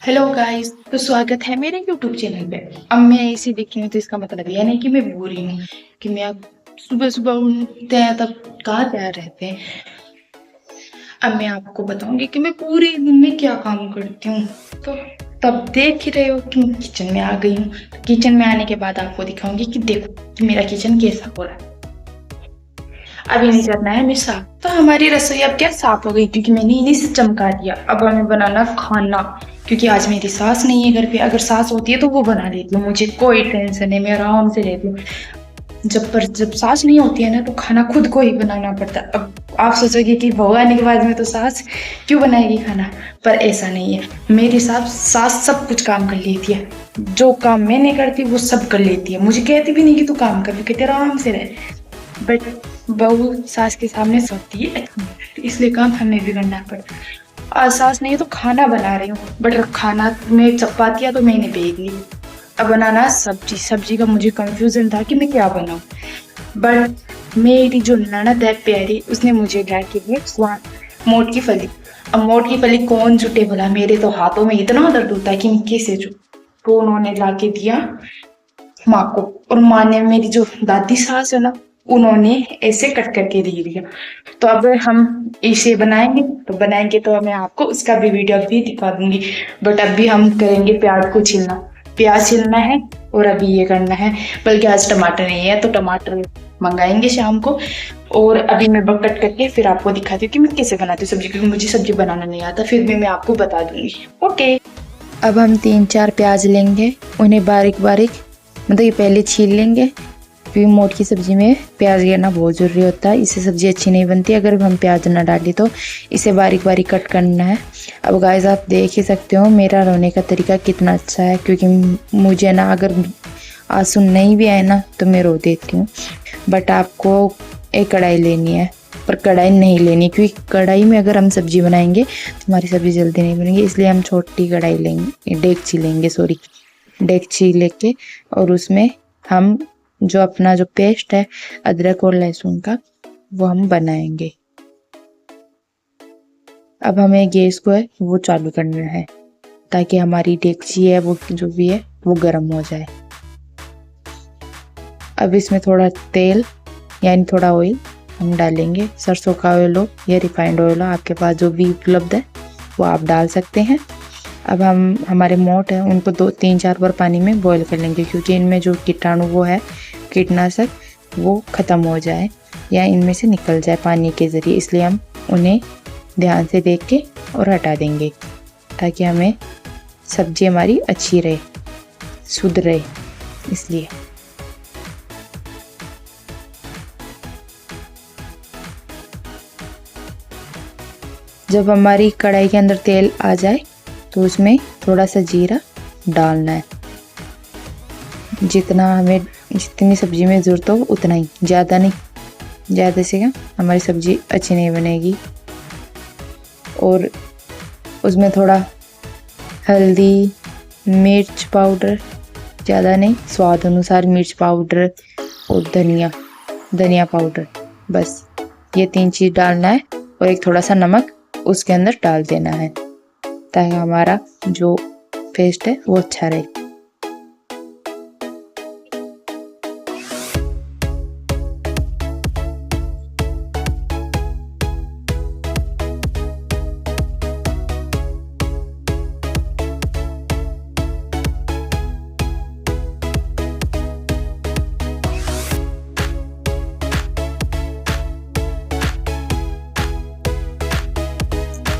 Hello guys, तो स्वागत है मेरे यूट्यूब चैनल पे। अब मैं ऐसे देखी हूँ तो इसका मतलब यह नहीं कि मैं बोरिंग हूँ कि मैं अब सुबह सुबह उठते हैं तब कहाँ तैयार रहते हैं। अब मैं आपको बताऊंगी कि मैं पूरे दिन में क्या काम करती हूँ। तो तब देख ही रहे हो कि मैं किचन में आ गई हूँ। किचन में आने के बाद आपको दिखाऊंगी कि देखो कि मेरा किचन कैसा हो रहा है। अभी नहीं करना है हमें साफ, तो हमारी रसोई अब क्या साफ हो गई क्योंकि मैंने इन्हीं से चमका दिया। अब हमें बनाना खाना, क्योंकि आज मेरी सास नहीं है घर पे। अगर सास होती है तो वो बना लेती हूँ, मुझे कोई टेंशन नहीं, मैं आराम से रहती हूँ। जब सास नहीं होती है ना तो खाना खुद को ही बनाना पड़ता है। अब आप सोचोगे कि बहू आने के बाद में तो सास क्यों बनाएगी खाना, पर ऐसा नहीं है। मेरी सास सब कुछ काम कर लेती है। जो काम मैं नहीं करती वो सब कर लेती है। मुझे कहती भी नहीं कि तू काम कर, कहती आराम से रहे। बट बहू सास के सामने सोती है, इसलिए काम हमें भी करना पड़ता है। आज सास नहीं है तो खाना बना रही हूँ, बट खाना में चपातियाँ तो मैंने भेज ली। अब बनाना सब्जी का मुझे कंफ्यूजन था कि मैं क्या बनाऊं। बट मेरी जो ननद है प्यारी, उसने मुझे ला के दिया मोट की फली। अब मोट की फली कौन जुटे भला, मेरे तो हाथों में इतना दर्द होता है कि मैं कैसे जू। तो उन्होंने ला के दिया माँ को, और माँ ने, मेरी जो दादी सास है ना, उन्होंने ऐसे कट करके दे दिया। तो अब हम इसे बनाएंगे तो मैं आपको उसका भी वीडियो भी दिखा दूंगी। बट अभी हम करेंगे प्याज को छीलना। प्याज छीलना है और अभी ये करना है। बल्कि आज टमाटर नहीं है तो टमाटर मंगाएंगे शाम को। और अभी मैं कट करके फिर आपको दिखाती हूँ कि मैं कैसे बनाती हूँ सब्जी, क्योंकि मुझे सब्जी बनाना नहीं आता, फिर भी मैं आपको बता दूंगी। ओके। अब हम 3-4 प्याज लेंगे, उन्हें बारीक बारीक, मतलब ये पहले छील लेंगे, क्योंकि मोट की सब्जी में प्याज गिरना बहुत ज़रूरी होता है। इससे सब्जी अच्छी नहीं बनती अगर हम प्याज ना डालें तो। इसे बारीक बारीक कट करना है। अब गाइस आप देख ही सकते हो मेरा रोने का तरीका कितना अच्छा है, क्योंकि मुझे ना अगर आंसू नहीं भी आए ना तो मैं रो देती हूँ। बट आपको एक कढ़ाई लेनी है, पर कढ़ाई नहीं लेनी, क्योंकि कढ़ाई में अगर हम सब्जी बनाएंगे तो हमारी सब्जी जल्दी नहीं बनेगी। इसलिए हम छोटी कढ़ाई लेंगे, डेगची लेके, और उसमें हम जो अपना जो पेस्ट है अदरक और लहसुन का, वो हम बनाएंगे। अब हमें गैस को है वो चालू करना है, ताकि हमारी डेगची है वो जो भी है वो गर्म हो जाए। अब इसमें थोड़ा तेल यानी थोड़ा ऑयल हम डालेंगे। सरसों का ऑयल हो या रिफाइंड ऑयल हो, आपके पास जो भी उपलब्ध है वो आप डाल सकते हैं। अब हम हमारे मोट है उनको 2-3-4 बार पानी में बॉईल कर लेंगे, क्योंकि इनमें जो कीटाणु वो है कीटनाशक वो ख़त्म हो जाए या इनमें से निकल जाए पानी के ज़रिए। इसलिए हम उन्हें ध्यान से देख के और हटा देंगे, ताकि हमें सब्जी हमारी अच्छी रहे, शुद्ध रहे। इसलिए जब हमारी कढ़ाई के अंदर तेल आ जाए तो उसमें थोड़ा सा जीरा डालना है। जितनी सब्जी में ज़रूरत हो उतना ही, ज़्यादा नहीं। ज़्यादा से क्या हमारी सब्जी अच्छी नहीं बनेगी। और उसमें थोड़ा हल्दी, मिर्च पाउडर, ज़्यादा नहीं, स्वाद अनुसार मिर्च पाउडर और धनिया पाउडर, बस ये 3 चीज़ डालना है। और एक थोड़ा सा नमक उसके अंदर डाल देना है, ताकि हमारा जो पेस्ट है वो अच्छा रहे।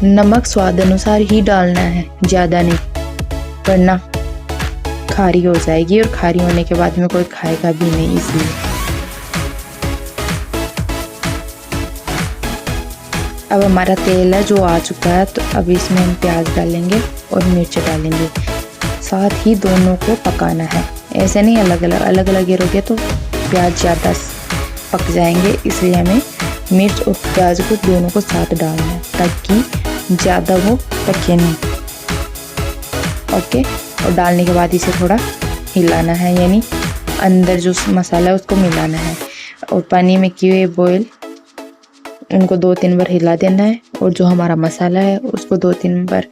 नमक स्वाद अनुसार ही डालना है, ज़्यादा नहीं, वरना खारी हो जाएगी, और खारी होने के बाद में कोई खाएगा भी नहीं। इसलिए अब हमारा तेल है जो आ चुका है, तो अब इसमें हम प्याज डालेंगे और मिर्च डालेंगे। साथ ही दोनों को पकाना है, ऐसे नहीं अलग अलग गिरोगे तो प्याज ज़्यादा पक जाएंगे। इसलिए हमें मिर्च और प्याज को दोनों को साथ डालना है, ताकि ज़्यादा वो पके नहीं। ओके। और डालने के बाद इसे थोड़ा हिलाना है, यानी अंदर जो मसाला है उसको मिलाना है। और पानी में किए हुए बॉयल उनको 2-3 बार हिला देना है। और जो हमारा मसाला है उसको 2-3 बार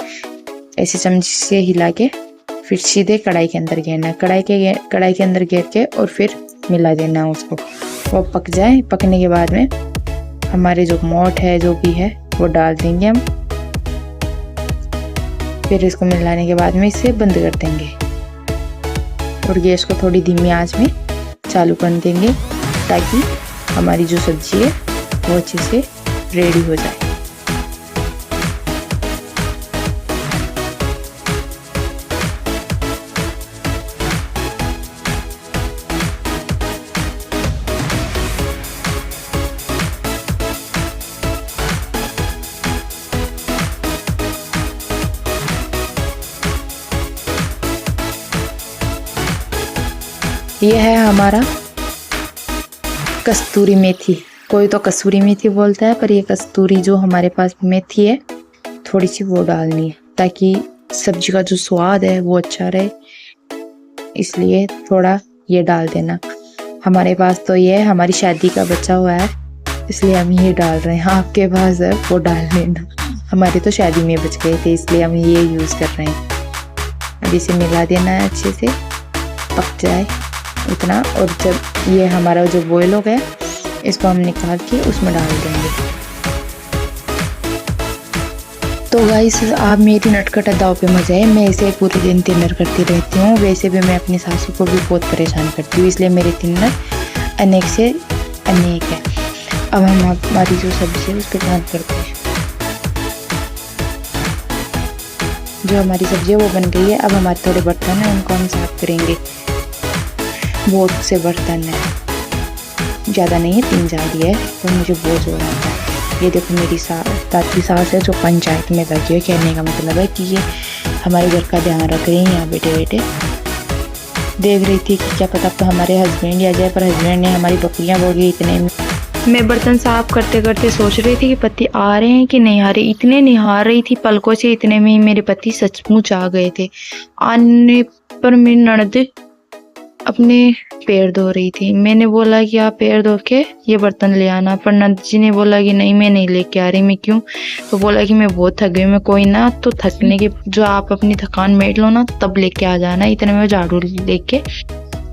ऐसे चमचे से हिला के फिर सीधे कढ़ाई के अंदर घेरना है। कढ़ाई के अंदर घेर के और फिर मिला देना उसको। वो पक जाए, पकने के बाद में हमारे जो मोठ है जो भी है वो डाल देंगे हम। फिर इसको मिलाने के बाद में इसे बंद कर देंगे और गैस को थोड़ी धीमी आंच में चालू कर देंगे ताकि हमारी जो सब्जी है वो अच्छे से रेडी हो जाए। यह है हमारा कस्तूरी मेथी। कोई तो कसूरी मेथी बोलता है, पर ये कस्तूरी जो हमारे पास मेथी है थोड़ी सी वो डालनी है ताकि सब्जी का जो स्वाद है वो अच्छा रहे, इसलिए थोड़ा ये डाल देना। हमारे पास तो ये हमारी शादी का बचा हुआ है इसलिए हम ये डाल रहे हैं। आपके पास है वो डाल लेना। हमारे तो शादी में बच गए थे इसलिए हम ये यूज़ कर रहे हैं। अब इसे मिला देना है अच्छे से, पक जाए इतना। और जब ये हमारा जो बॉयल हो गया इसको हम निकाल के उसमें डाल देंगे। तो गाइस आप मेरी नटखट अदाओं पे मज़ा है। मैं इसे पूरे दिन डिनर करती रहती हूँ। वैसे भी मैं अपनी सासू को भी बहुत परेशान करती हूँ, इसलिए मेरे डिनर अनेक से अनेक है। अब हम हमारी जो सब्जी है उस पर ध्यान करते हैं। जो हमारी सब्जी है वो बन गई है। अब हमारे थोड़े बर्तन हैं उनको हम साफ करेंगे। बहुत से बर्तन है, ज़्यादा नहीं है, 3 जाली है तो मुझे बहुत ज़ोर आता है। ये देखो मेरी दादी सास है जो पंचायत में लगी है। कहने का मतलब है कि ये हमारे घर का ध्यान रख रही हैं यहाँ बैठे बैठे। देख रही थी कि क्या पता तो हमारे हस्बैंड आ जाए, पर हस्बैंड ने हमारी बकरियाँ बोल गई इतने में। मैं बर्तन साफ करते करते सोच रही थी कि पति आ रहे हैं कि नहीं आ रहे। इतने निहार रही थी पलकों से, इतने में ही मेरे पति सचमुच आ गए थे। आने पर मेरी ननद अपने पैर धो रही थी। मैंने बोला कि आप पैर धो के ये बर्तन ले आना, पर नंद जी ने बोला कि नहीं मैं नहीं लेके आ रही। मैं क्यों? तो बोला कि मैं बहुत थक गई। मैं कोई ना, तो थकने के जो आप अपनी थकान मेट लो ना तब लेके आ जाना। इतने में झाड़ू लेके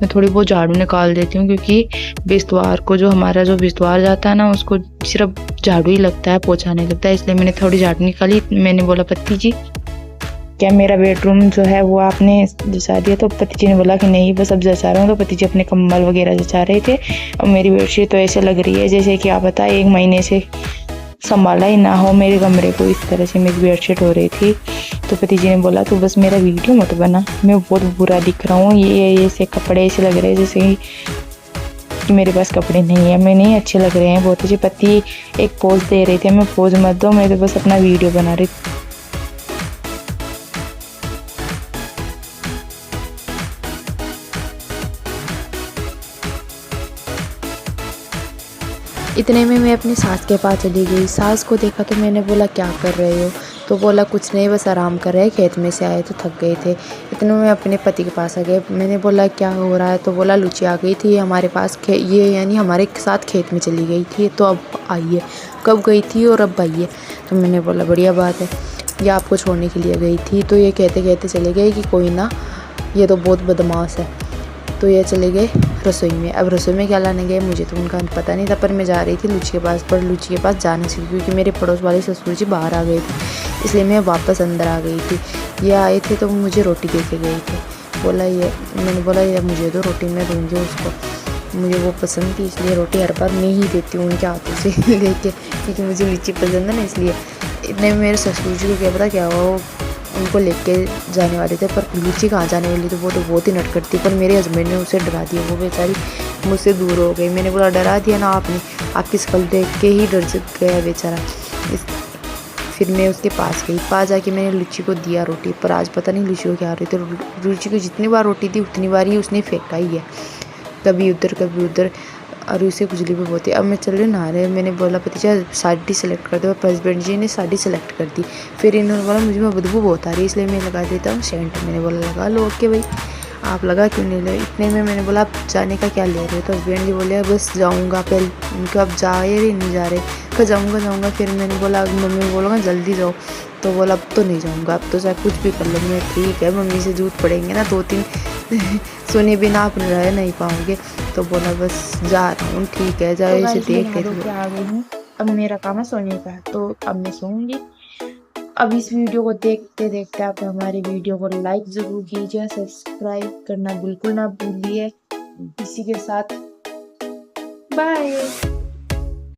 मैं थोड़ी बहुत झाड़ू निकाल देती हूँ, क्योंकि बिस्तवार को जो हमारा जो बिस्तवार जाता है ना उसको सिर्फ झाड़ू ही लगता है, पोछा नहीं लगता है। इसलिए मैंने थोड़ी झाड़ू निकाली। मैंने बोला पति जी क्या मेरा बेडरूम जो है वो आपने जचा दिया? तो पति जी ने बोला कि नहीं बस अब जचा रहा हूँ। तो पति जी अपने कंबल वगैरह जचा रहे थे। और मेरी बेडशीट तो ऐसे लग रही है जैसे कि आप बताएं 1 महीने से संभाला ही ना हो मेरे कमरे को। इस तरह से मेरी बेडशीट हो रही थी। तो पति जी ने बोला तो बस मेरा वीडियो मत बना, मैं बहुत बुरा दिख रहा हूँ। ये ऐसे कपड़े ऐसे लग रहे हैं जैसे कि मेरे पास कपड़े नहीं है, मैं नहीं अच्छे लग रहे हैं बहुत अच्छे। पति एक पोज दे रहे थे, मैं पोज मत दो, मैं तो बस अपना वीडियो बना रही थी। इतने में मैं अपनी सास के पास चली गई। सास को देखा तो मैंने बोला क्या कर रहे हो? तो बोला कुछ नहीं बस आराम कर रहे हैं, खेत में से आए तो थक गए थे। इतने में अपने पति के पास आ गए। मैंने बोला क्या हो रहा है? तो बोला लुची आ गई थी हमारे पास, ये यानी हमारे साथ खेत में चली गई थी तो अब आई है। कब गई थी और अब आई है? तो मैंने बोला बढ़िया बात है, ये आपको छोड़ने के लिए गई थी। तो ये कहते कहते चले गए कि कोई ना, ये तो बहुत बदमाश है। तो ये चले गए रसोई में। अब रसोई में क्या लाने गए मुझे तो उनका पता नहीं था, पर मैं जा रही थी लुची के पास। पर लुची के पास जाने से क्योंकि मेरे पड़ोस वाले ससुर जी बाहर आ गए थे, इसलिए मैं वापस अंदर आ गई थी। ये आए थे तो मुझे रोटी दे के गए थे। बोला ये, मैंने बोला ये मुझे दो रोटी, मैं दूँगी उसको। मुझे वो पसंद थी इसलिए रोटी हर बार मैं ही देती हूँ उनके हाथों से लेके, क्योंकि मुझे लुची पसंद है ना इसलिए। इतने में मेरे ससुर जी को क्या पता क्या हुआ, वो उनको लेके जाने वाले थे, पर लुची कहाँ जाने वाली थी, वो तो बहुत ही नटखट थी। पर मेरे हस्बैंड ने उसे डरा दिया, वो बेचारी मुझसे दूर हो गई। मैंने बोला डरा दिया ना आपने, आपकी शक्ल देख के ही डर गया बेचारा। फिर मैं उसके पास गई, पास जाके मैंने लुची को दिया रोटी। पर आज पता नहीं लुची को क्या हो रही थी। लुची को जितनी बार रोटी दी उतनी बार ही उसने फेंका ही है, कभी उधर कभी उधर, और उसे खुजली भी बहुत है। अब मैं चल रही नहा रहे। मैंने बोला पति जी साड़ी सेलेक्ट कर दो, पर हस्बैंड जी ने साड़ी सेलेक्ट कर दी। फिर इन्होंने बोला मुझे में बदबू बहुत आ रही है इसलिए मैं लगा देता हूँ सेंट। मैंने बोला लगा लो। ओके भाई, आप लगा क्यों नहीं ले? इतने में मैंने बोला आप जाने का क्या ले रहे हो? तो हस्बैंड जी बोले बस जाऊँगा। पहले उनको अब जा रहे नहीं जा रहे, फिर जाऊँगा। फिर मैंने बोला मम्मी बोलूँगा जल्दी जाओ। तो बोला अब तो नहीं जाऊँगा, अब तो चाहे कुछ भी कर लो। मैं ठीक है, मम्मी से जूत पड़ेंगे ना 2-3 सुने बिना आप रह नहीं पाओगे। तो बोला बस जा रहा हूँ, ठीक है, तो जाए इसे गाइस मैं देख नहा के धो के थोड़ा। आ गई हूँ। अब मेरा काम है सोने का, तो अब मैं सोऊंगी। अब इस वीडियो को देखते देखते आप हमारी वीडियो को लाइक जरूर कीजिए, सब्सक्राइब करना बिल्कुल ना भूलिए। इसी के साथ बाय।